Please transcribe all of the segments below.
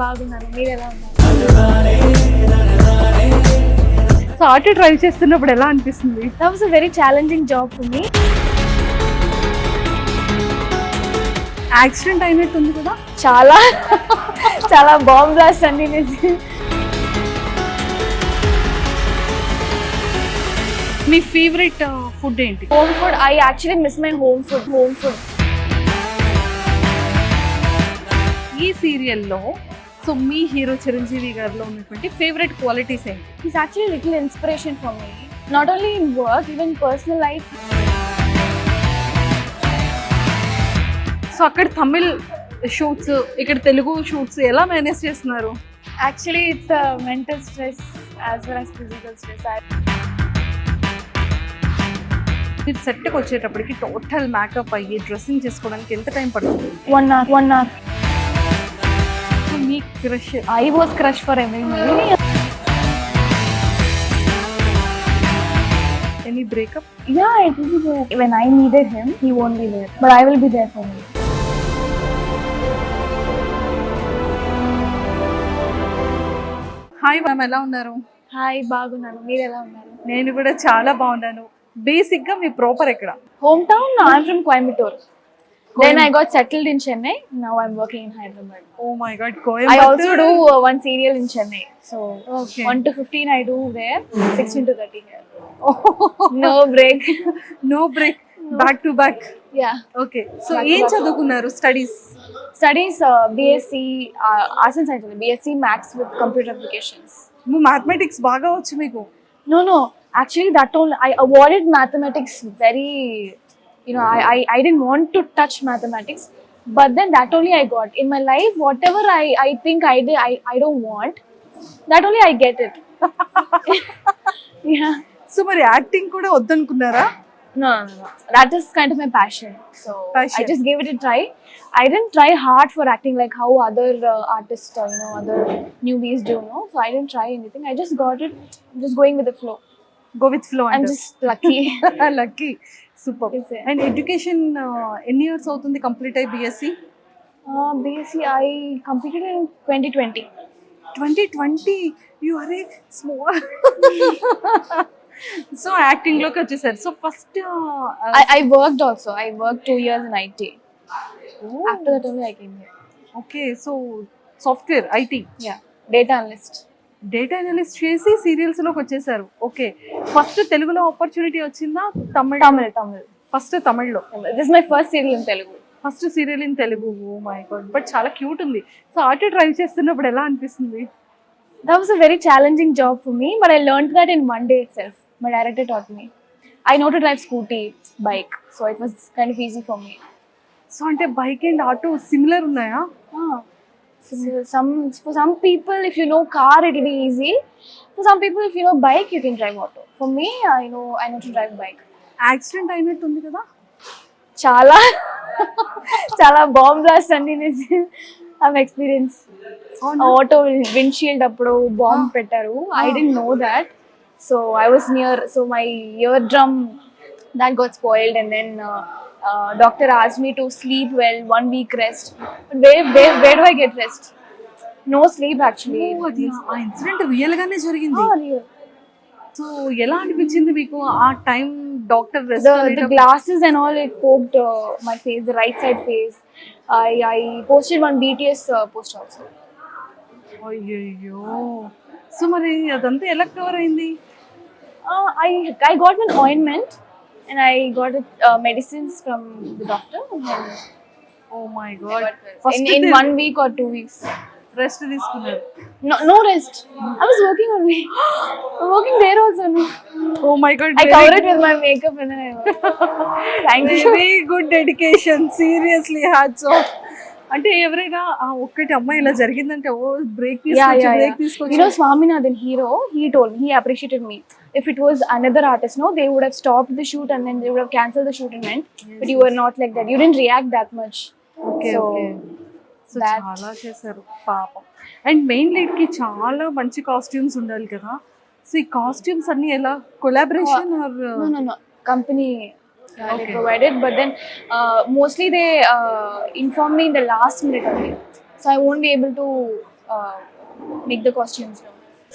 బాగున్నాను. మీరెలా ఉన్నారు? సో ఆటో డ్రైవ్ చేస్తున్నప్పుడు ఎలా అనిపిస్తుంది? That was a very challenging job for me. Accident అయినట్టుంది కదా? చాలా చాలా బాంబ్ బ్లాస్ట్ అండి. మీ ఫేవరెట్ ఫుడ్ ఏంటి? Home food. I actually miss my home food. ఈ సీరియల్లో సో మీ హీరో చిరంజీవి గారిలో ఉన్నటువంటి ఫేవరెట్ క్వాలిటీస్ ఏంటి? He's actually a little inspiration for me. Not only in work, even personal life. So అక్కడ Tamil shoots, ఇక్కడ Telugu shoots ఎలా manage చేస్తున్నారు? Actually, it's a mental stress as well as physical stress. మీరు సెట్కి వచ్చేటప్పటికి టోటల్ మేకప్ అయ్యి dressing చేసుకోవడానికి ఎంత టైం పడుతుంది? 1 hour. సో మీ crush? I was crush for every movie. Any breakup? Yeah, it will be there. When I needed him, he won't be there. But I will be there for him. Hi ma'am, ఎలా ఉన్నారు? Hi, బాగున్నాను. మీరెలా ఉన్నారు? నేను కూడా చాలా బాగున్నాను. బేసిక్గా మీ ప్రాపర్ ఎక్కడ? Hometown? I'm from Coimbatore. Then I got settled in Chennai. Now I'm working in Hyderabad. Oh my God, I also do one serial in Chennai. So Okay. 1 to 15 I do there, 16 to 30 here. No break. No break, back to back. Yeah. Okay, so Back to ఏం back. చదువుకున్నారు స్టడీస్? Studies BSc Arts and Science, BSc Maths with computer applications. Mathematics బాగా వచ్చు మీకు? No. Actually, that only I avoided mathematics very. I didn't want to touch mathematics, but then that only I got in my life. Whatever I think I did, I don't want. That only I get it. Yeah. So మరి acting కూడా వద్దనుకున్నారా? No. That is kind of my passion. So Passion. I just gave it a try. I didn't try hard for acting like how other artists, other newbies do. No, so I didn't try anything. I just got it. I'm just going with the flow. Go with flow I'm అంటే just lucky. Lucky. Super. Yes, sir. And education ఎన్ని years అవుతుంది complete అయ్యి BSc? BSc I completed in 2020. 2020. You are a small. So acting లోకి వచ్చేసారు. So first I worked also. I worked 2 years in IT. After that only I came here. Okay, so software IT Yeah, data analyst. Data analyst చేసి serials లోకి వచ్చేసారు. Okay, first తెలుగులో opportunity వచ్చిందా? Tamil. First తమిళ్లో. This is my first serial in Telugu. First serial in Telugu. Oh my God, but చాలా cute ఉంది. So auto drive చేస్తున్నప్పుడు ఎలా అనిపిస్తుంది? That was a very challenging job for me, but I learned that in one day itself. My director taught me. I know to drive scooty, bike, so it was kind of easy for me. So అంటే bike and auto similar ఉన్నాయా? So for some people, if you know car, it will be easy. For some people, if you know bike, you can drive auto. For me, I know to drive bike. Accident అయినట్టుంది కదా? చాలా bomb blast అండి. I've experienced auto windshield అప్పుడు bomb పెట్టారు. I didn't know that. So I was near. So my eardrum that got spoiled, and then doctor asked me to sleep well, 1 week rest. But where do I get rest? No sleep actually. అది ఆ incident real గానే జరిగింది. Real. So ఎలా అనిపించింది మీకు ఆ time? Doctor The glasses and all, it poked my face, the right side face. I posted one BTS post also. అయ్యో, so మరి అదంతా ఎలా కవర్ అయింది? I got an ointment and I got medicines from the doctor. And then oh my I God, got rest. In 1 week or 2 weeks. Rest తీసుకున్నారు? No rest. I was working only. I'm working there also. No. Oh my God, I covered it with my makeup and then I worked. Thank you. Very good dedication, seriously hats off. అంటే ఎవరైనా ఒక్కటి అమ్మాయి ఇలా జరిగిందంటే ఓ break తీసుకోవచ్చు, break తీసుకోవచ్చు. Swaminathan hero, he told me, he appreciated me. If it was another artist, no, they would have stopped the shoot and then they would have cancelled the shoot and went. But you were not like that. You didn't react that much. Okay, So okay. So చాలా చేశారు పాపం. And main lead కి చాలా మంచి costumes ఉండాలి కదా? So ఈ costumes అన్ని ఎలా collaboration or? No. Company they provided, but then mostly they inform me in the last minute only. So I won't be able to make the costumes.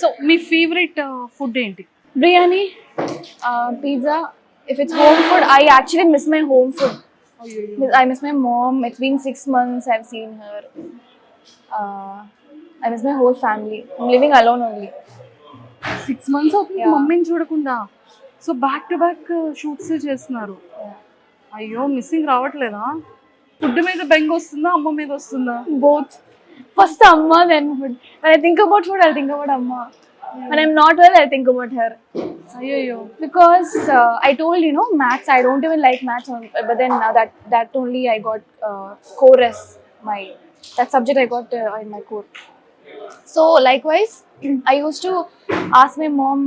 So me favourite food ఏంటి? Biryani, pizza. If it's home food, I actually miss my home food. I miss my mom. It's been 6 months I've seen her. I miss my whole family. I'm living alone only. 6 months అవుతుంది Yeah. మమ్మీని చూడకుండా. So back to back shoots చేస్తున్నారు. అయ్యో missing రావట్లేదా? Food మీద బెంగ వస్తుందా, అమ్మ మీద వస్తుందా? Both. First Amma, then food. When I think about food, I'll think about Amma. When I'm not well, I'll think about her. అయ్యో. Because I told maths. I don't even like maths, but then that only I got core as that subject I got in my core. So likewise, I used to ask my mom,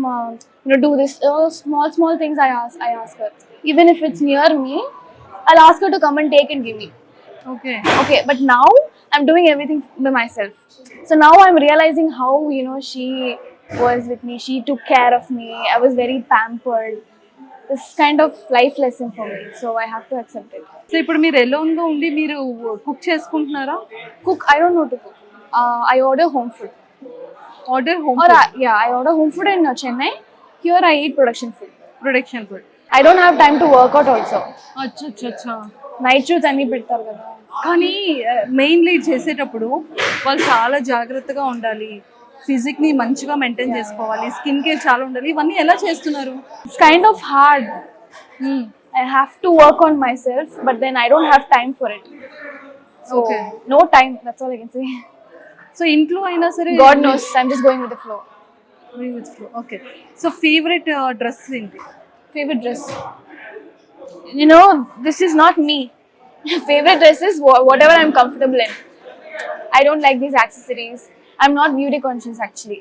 do this small things. I ask her, even if it's near me, I'll ask her to come and take and give me. Okay. Okay, but now I'm doing everything by myself. So now I'm realizing how she was with me. She took care of me. I was very pampered. This kind of life lesson for me. So I have to accept it. So ఇప్పుడు మీరు alone గా ఉండి మీరు cook చేసుకుంటున్నారా? Cook, I don't know to cook. I order home food. Order home Or I order home food in Chennai. Here I eat production food. Production food. I don't have time to work out also. అచ్చా. Night shoots అన్ని పెడతారు కదా. కానీ main lead చేసేటప్పుడు వాళ్ళు చాలా జాగ్రత్తగా ఉండాలి, ఫిజిక్ ని మంచిగా మెయింటైన్ చేసుకోవాలి, స్కిన్ కేర్ చాలా ఉండాలి. ఇవన్నీ ఎలా చేస్తున్నారు? It's kind of hard. I have to work on myself, but then I don't have time for it. So Okay. no time. That's all I can say. So ఇంట్లో అయినా సరే God knows. I'm just going with the flow. Okay. So favourite dress ఏంటి? Favorite dress. This is not me. Favorite dress is whatever I'm comfortable in. I don't like these accessories. I'm not beauty conscious actually.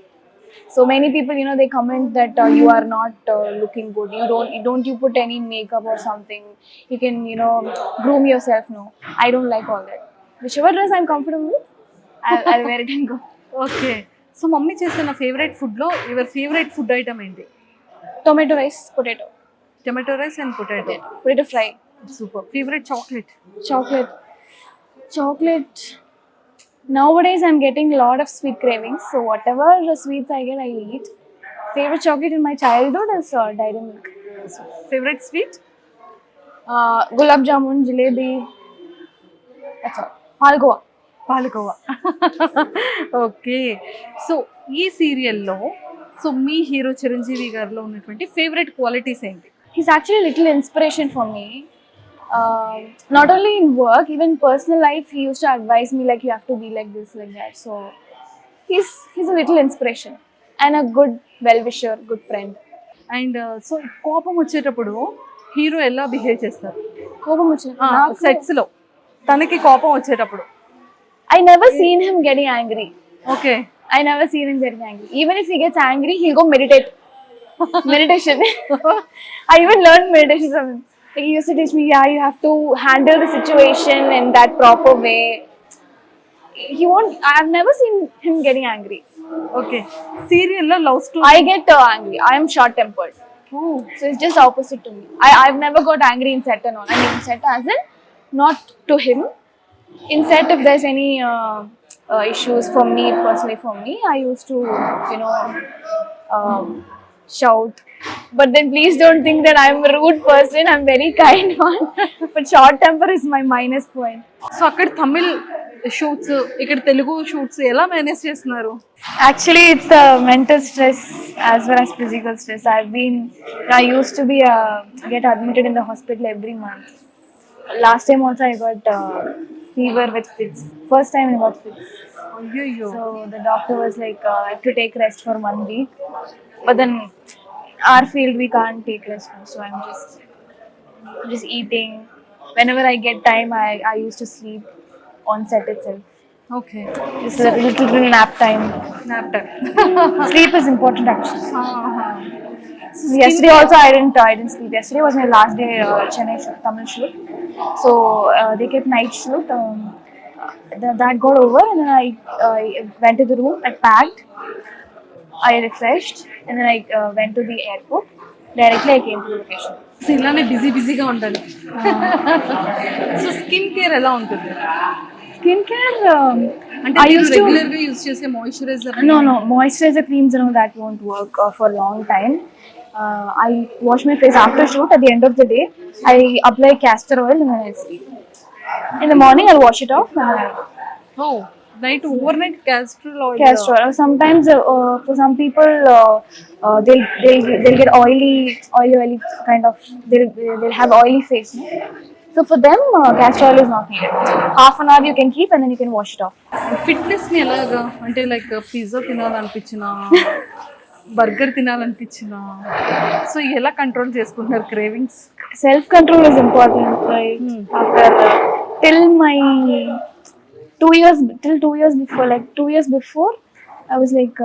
So many people, they comment that you are not looking good. You put any makeup or something. You can, groom yourself. No, I don't like all that. Whichever dress I'm comfortable with, I'll wear it and go. Okay. So mummy చేసిన favourite food లో your favourite food item ఏంటి? Tomato rice, potato. Tomato rice and potato. Potato fry. Super. Favourite chocolate? Chocolate. Nowadays I'm getting a lot of sweet cravings. So whatever sweets I get, I eat. Favorite chocolate in my childhood is Dairy Milk. Favourite sweet? Gulab jamun, jalebi. That's all. Palgoa. Palkova. Okay. So ఈ సీరియల్లో so మీ hero Chiranjeevi గారిలో ఉన్నటువంటి favourite qualities ఏంటి? He's actually a little inspiration for me. Not only in work, even personal life, he used to advise me like you have to be like this, like that. So he's a little inspiration and a good well-wisher, good friend. And so కోపం వచ్చేటప్పుడు hero ఎలా behave చేస్తారు కోపం వచ్చిన sets లో? తనకి కోపం వచ్చేటప్పుడు I never seen him getting angry. Okay. I never seen him getting angry. Even if he gets angry, he'll go meditate. Meditation. I even learned meditation from him. Like he used to teach me, you have to handle the situation in that proper way. I've never seen him getting angry. Okay. సీరియల్లో love story? I get angry. I am short tempered. So it's just opposite to me. I've never got angry in set and all. I mean in set as in not to him. In set, if there's any issues for me, personally for me, I used to, shout. But then please don't think that I'm a rude person. I'm very kind one. But short temper is my minus point. So అక్కడ Tamil shoots, ఇక్కడ Telugu shoots ఎలా manage చేస్తున్నారు? Actually, it's the mental stress as well as physical stress. I used to be get admitted in the hospital every month. Last time also I got fever with fits. First time I got fits. అయ్యో. So the doctor was like, I have to take rest for 1 week. But then our field we can't take rest now. So I'm just eating. Whenever I get time, I used to sleep on set itself. Okay. Just a little nap time. Sleep is important actually. Yesterday also I didn't sleep. Yesterday was my last day Chennai shoot, Tamil shoot. So they kept night shoot. That got over and then I went to the room. I packed. I refreshed and then I went to the airport. Directly I came to the location. So ఇలానే బిజీగా ఉండాలి. So skin care ఎలా ఉంటుంది? skincare, అంటే I మీరు used to. Regular గా use చేసే moisturiser No, no, moisturizer creams, that won't work for a long time. I wash my face after shoot. At the end of the day, I apply castor oil and then I sleep. In the morning, I'll wash it off. And oh night overnight castor oil castor oil. Sometimes, for some people, they'll get oily kind of. They'll have oily face. No? So for them, castor oil is not needed. Half an hour you can keep and then you can wash it off. Fitness ని ఎలాగా అంటే like pizza తినాలనిపించినా burger తినాలనిపించినా so ఎలా control చేసుకుంటున్నారు cravings? Self control is important, right? After till my 2 years, till 2 years before, like 2 years before, I was like,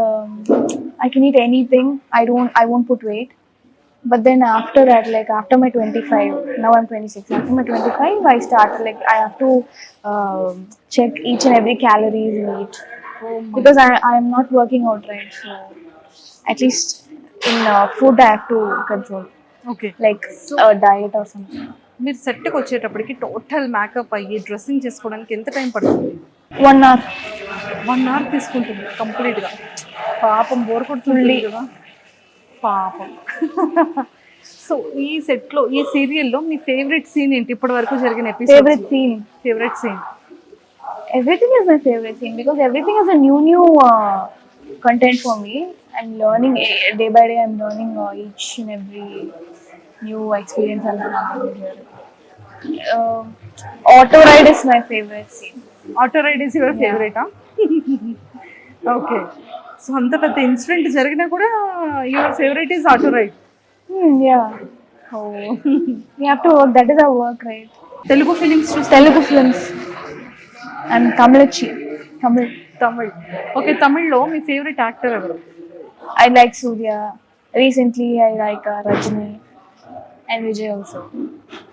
I can eat anything. I won't put weight. But then after that, like after my 25, now I'm 26. After my 25, I started like I have to check each and every calories in eat because I am not working out, right? So at least in food I have to control, okay. like diet or something. మీరు సెట్కి వచ్చేటప్పటికి total makeup అయ్యి dressing చేసుకోవడానికి ఎంత time పడుతుంది? 1 hour. 1 hour తీసుకుంటుంది కంప్లీట్గా. పాపం బోర్ కొడుతుంది కదా పాపం. సో ఈ సెట్లో ఈ సీరియల్లో మీ ఫేవరెట్ సీన్ ఏంటి ఇప్పటి వరకు జరిగిన episode? Favorite scene. Favourite scene Everything is my favorite scene because everything is a new content for me. I'm learning day by day. I'm learning each and every new experience I'm having here. Auto ride is my favorite scene. Auto ride is your ఫేవరెటా? Okay. So అంత పెద్ద incident జరిగినా కూడా your favourite is auto ride. Yeah. We have to work. That is our work, right? Telugu films చూస్తే Telugu films. I'm Kamalachi. Tamil. Tamil. Okay, తమిళ్లో మీ favourite actor ఎవరు? I like Surya. Recently, I like Rajni and Vijay also.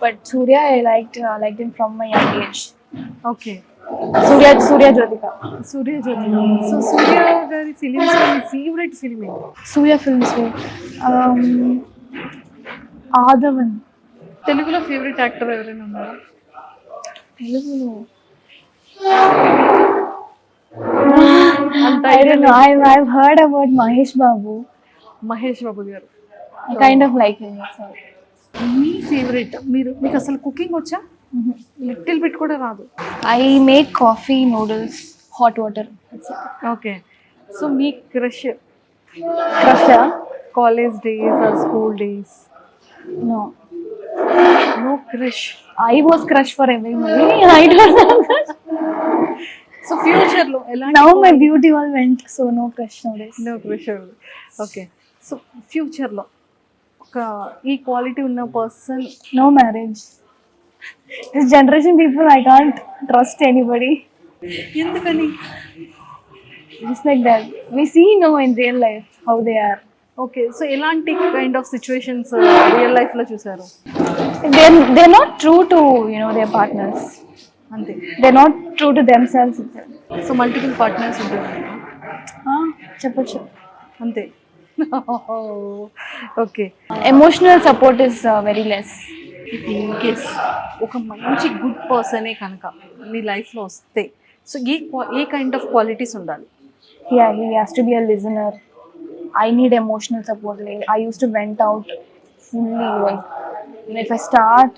But Surya, I liked him from my young age. Okay. Surya Jyotika. Surya Jyothi. So Surya గారి films మీ favourite film ఏంటి? Surya films. Adavan. తెలుగులో favourite actor ఎవరైనా ఉన్నారా? Telugu. అంత I don't know. I've heard about Mahesh Babu. Mahesh Babu గారు. I kind of like him. So. Me favourite మీకు అసలు కుకింగ్ వచ్చా? లిటిల్ బిట్ కూడా రాదు. I make coffee, noodles, hot water. That's it. Okay. So మీ crush Krusha? College days or school days? No. No crush. I was crush for everybody. I don't know. So ఫ్యూచర్లో ఎలా? Now my beauty all went, so no crush nowadays. No crush. Okay. So ఫ్యూచర్లో ఒక ఈ quality ఉన్న person No marriage. This generation people, I can't trust anybody. ఎందుకని? Just like that. We see in real life how they are. Okay. So ఎలాంటి kind of situations real లైఫ్లో చూసారు? They're not true to their partners. అంతే. They're not true to themselves itself. So multiple partners ఉంటుంది చెప్పచ్చు. అంతే. Okay. Emotional support is very less. In case ఒక మంచి good పర్సనే కనుక మీ లైఫ్లో వస్తే so A kind of qualities ఉండాలి? Yeah, he has to be a listener. I need emotional support. Like, I used to vent out fully. Like, if I start,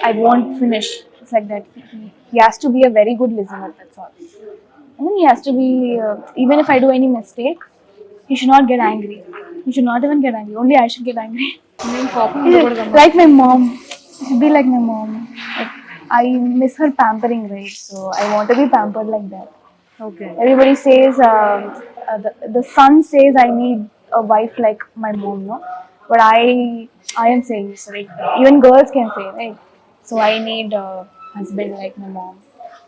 I won't finish. It's like that. He has to be a very good listener. That's all. And then he has to be, even if I do any mistake, he should not get angry. He should not even get angry. Only I should get angry. నేను కోపం ఉండకూడదమ్మా. Like my mom. She should be like my mom. Like, I miss her pampering, right? So I want to be pampered like that. Okay. Everybody says, the son says I need a wife like my mom, no? But I am saying this, like even girls can say, right? So I need a husband like my mom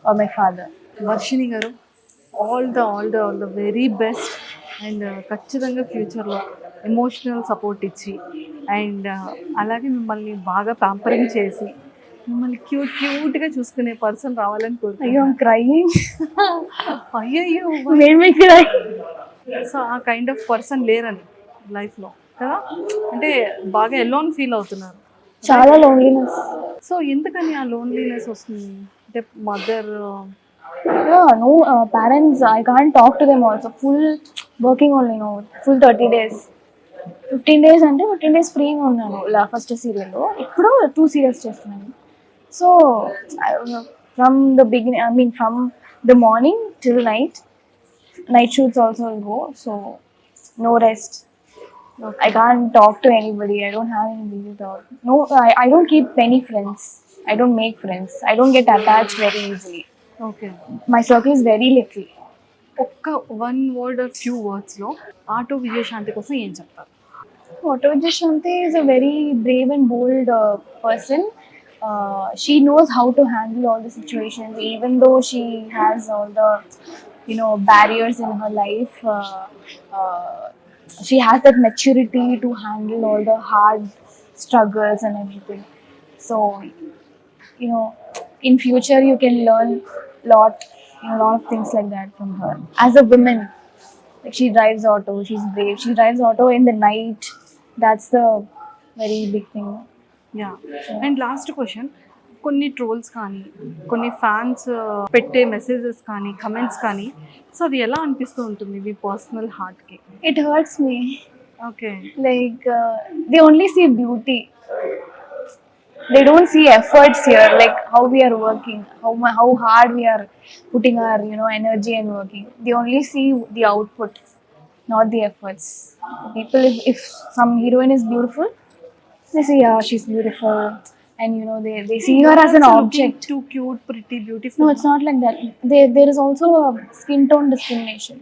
or my father. Varshini గారు, all the very best. And ఖచ్చితంగా ఫ్యూచర్లో emotional support ఇచ్చి and అలాగే మిమ్మల్ని బాగా pampering చేసి మిమ్మల్ని క్యూట్గా చూసుకునే పర్సన్ రావాలని Ayyo, I'm crying. అయ్యయ్యో. Made me cry. సో ఆ కైండ్ ఆఫ్ పర్సన్ లేరని లైఫ్లో కదా, అంటే బాగా ఎలోన్ ఫీల్ అవుతున్నారు. Chala loneliness. సో ఎందుకని ఆ లోన్లీనెస్ వస్తుంది? అంటే mother Yeah, no parents. I can't talk to them also. Full working only, no. Full 30 days. 15 days అంటే 15 days ఫ్రీగా ఉన్నాను ఫస్ట్ సీరియల్లో. ఇప్పుడు 2 సీరియల్స్ చేస్తున్నాను. So from the beginning, I mean from the morning till night shoots also will go. So no rest. I can't talk to anybody. I don't have anybody to talk. No, I don't keep many friends. I don't make friends. I don't get attached very easily. Okay. My circle is very little. ఒక్క one word or few వర్డ్స్లో auto Vijayashanti కోసం ఏం చెప్తారు? Auto Shanti is a very brave and bold person. She knows how to handle all the situations, even though she has all the, barriers in her life. She has that maturity to handle all the hard struggles and everything. So, in future you can learn lot, a lot of things like that from her. As a woman, like she drives auto, she's brave. She drives auto in the night. That's the very big thing. Yeah. And last question, కొన్ని trolls కానీ కొన్ని fans పెట్టే messages కానీ comments కానీ, so అది ఎలా అనిపిస్తూ ఉంటుంది మీ పర్సనల్ హార్ట్కి? It hurts me. Okay. Like they only see beauty. They don't see efforts here, like how we are working, how hard we are putting our energy and working. They only see the output, not the efforts. People, if some heroine is beautiful, they say, yeah, she's beautiful, and they see her as an object. Too cute, pretty, beautiful. No, it's not like that. There is also a skin tone discrimination.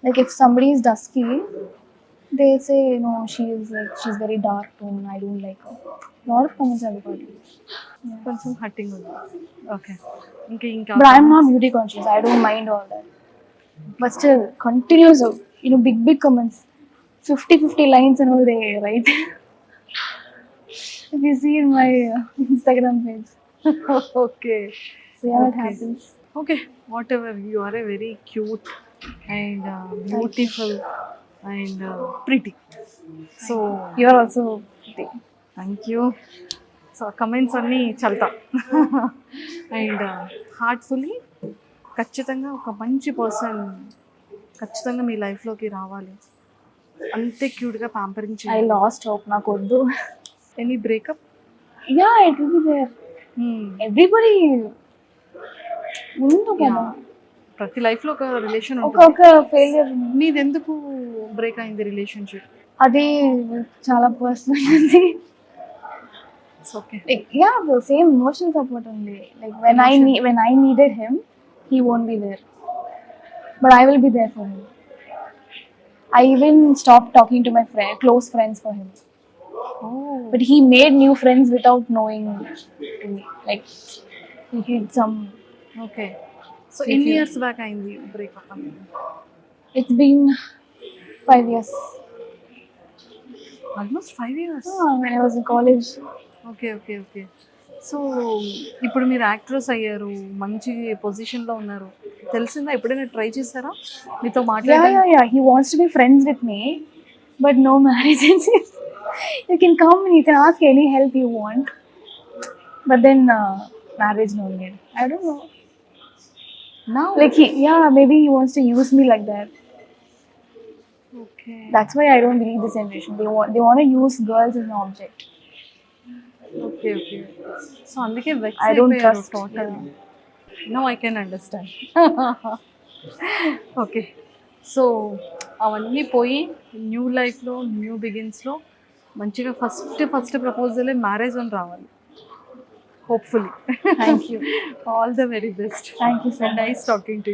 Like if somebody is dusky, they say, no, she's very dark tone, I don't like her. Lot of comments I've got. కొంచెం హట్టింగ్ ఉంది. Okay. ఇంకా But I'm not beauty conscious. I don't mind all that. But still, continuous, big comments. 50 lines and all they write. If you see in my Instagram page. Okay. So yeah, it Okay. happens. Okay. Whatever, you are a very cute and beautiful and pretty. So You are also pretty. Thank you. So comments అన్నీ చల్తా. And heartfully ఖచ్చితంగా ఒక మంచి person ఖచ్చితంగా మీ లైఫ్లోకి రావాలి. అంతే క్యూట్గా ప్యాంపరింగ్ I చేయాలి. lost hope. Nakoddu. Any breakup? Yeah, it will be there. Everybody. ఉండు కదా. ప్రతి లైఫ్లో ఒక రిలేషన్ ఉంటుంది. ఒక ఫెయిలియర్. నీదెందుకు బ్రేక్ అయింది రిలేషన్షిప్? అది చాలా పర్సనల్ ఉంది. Okay. Like, yeah, the same emotional support only. Like when I needed him, he won't be there, but I will be there for him. I even stopped talking to my close friends for him. Oh. But he made new friends without knowing me. Like he did some. Okay. So ఎన్ని years back అయింది breakup అనేది? It's been 5 years. Almost 5 years. When I was in college. Okay okay okay. So ఇప్పుడు మీరు actress అయ్యారు, మంచి పొజిషన్లో ఉన్నారు. తెలిసిందా? ఎప్పుడైనా ట్రై చేశారా మీతో మాట్లాడాలి? Yeah. He wants to be friends with me, but no marriage. You can come and you can ask any help you want, but then marriage no need. I don't know. Now? Like maybe he wants to use me like that. Okay. That's why I don't believe this generation. They want to use girls as an object. Okay. So అందుకే వెక్స్ I don't అయిపోయారు trust. Total. No I can understand. Okay. So అవన్నీ పోయి new లైఫ్లో new బిగిన్స్లో మంచిగా first ప్రపోజలే marriage అని రావాలి. Hopefully. Thank you. All the very best. Thank you so and much. Nice talking to